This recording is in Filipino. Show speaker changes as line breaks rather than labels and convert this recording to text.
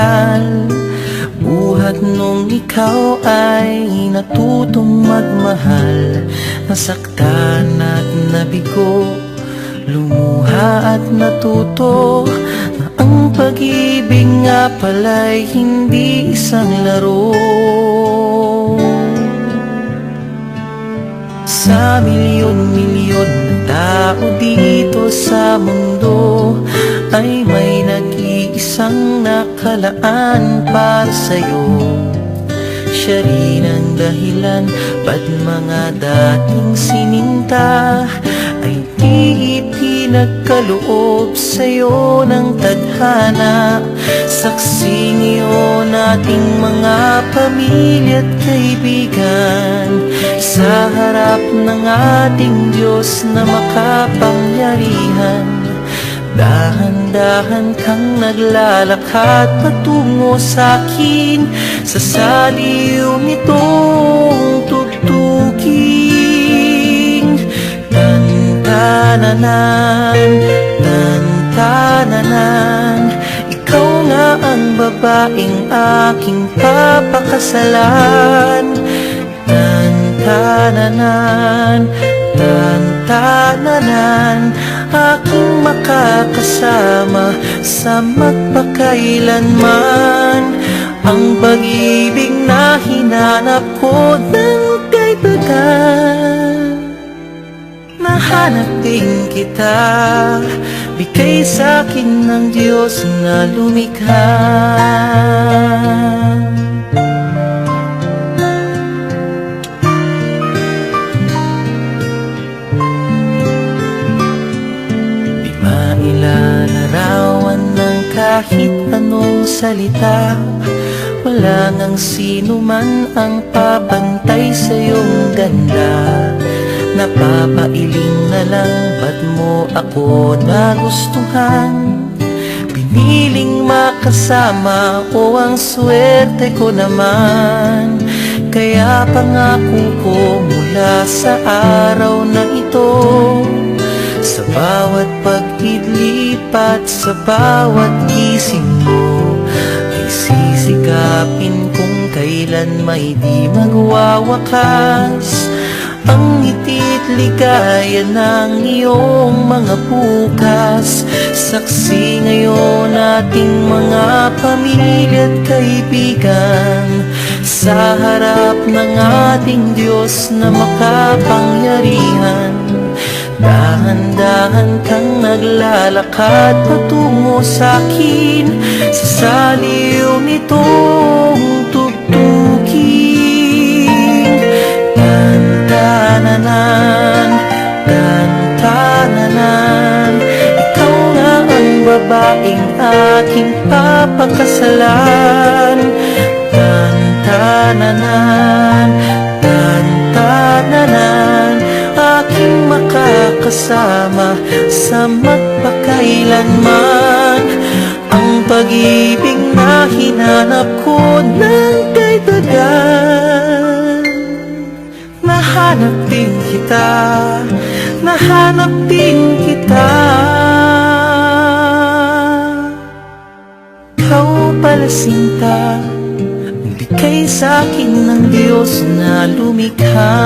tagal. Buhat nung ikaw ay natutong magmahal, nasaktan at nabigo, lumuha at natuto na ang pag-ibig nga pala'y hindi isang laro. Sa milyon-milyon na tao dito sa mundo ay may nag-iisang nakalaan para sa'yo. Siya rin ang dahilan ba't mga dating sininta ay di ipinagkaloob sa'yo ng tadhana. Saksi ngayon ating mga pamilya at kaibigan sa harap ng ating Diyos na makapangyarihan. Dahan-dahan kang naglalakad patungo sa'kin sa saliw nitong tugtuging. Tan-tananan, tan-tananan, ikaw nga ang babaeng aking papakasalan. Tan-tananan, tan-tananan, aking makakasama sa magpakailanman. Ang pag-ibig na hinanap ko ng kaibigan. Nahanap din kita, bigay sa'kin ng Diyos na lumikha. Ilalarawan ng kahit anong salita, wala ngang sino man ang papantay sa iyong ganda. Napapailing na lang, ba't mo ako nagustuhan? Piniling makasama o ang swerte ko naman. Kaya pangako ko mula sa araw na ito, sa bawat pag-idlip at sa bawat gising mo, ay sisikapin kung kailan may di magwawakas ang ngiti't ligaya ng iyong mga bukas. Saksi ngayon ating mga pamilya at kaibigan sa harap ng ating Diyos na makapangyarihan. Dahan-dahan kang naglalakad patungo sa'kin sa saliw nitong tugtuging. Tan-tananan, tan-tananan, ikaw nga ang babaeng aking papakasalan. Tan-tananan, tan-tananan, aking makakasama sa magpakailanman. Ang pag-ibig na hinanap ko ng kaibigan. Nahanap din kita, nahanap din kita. Ikaw pala sinta, bigay sa'kin ng Diyos na lumikha.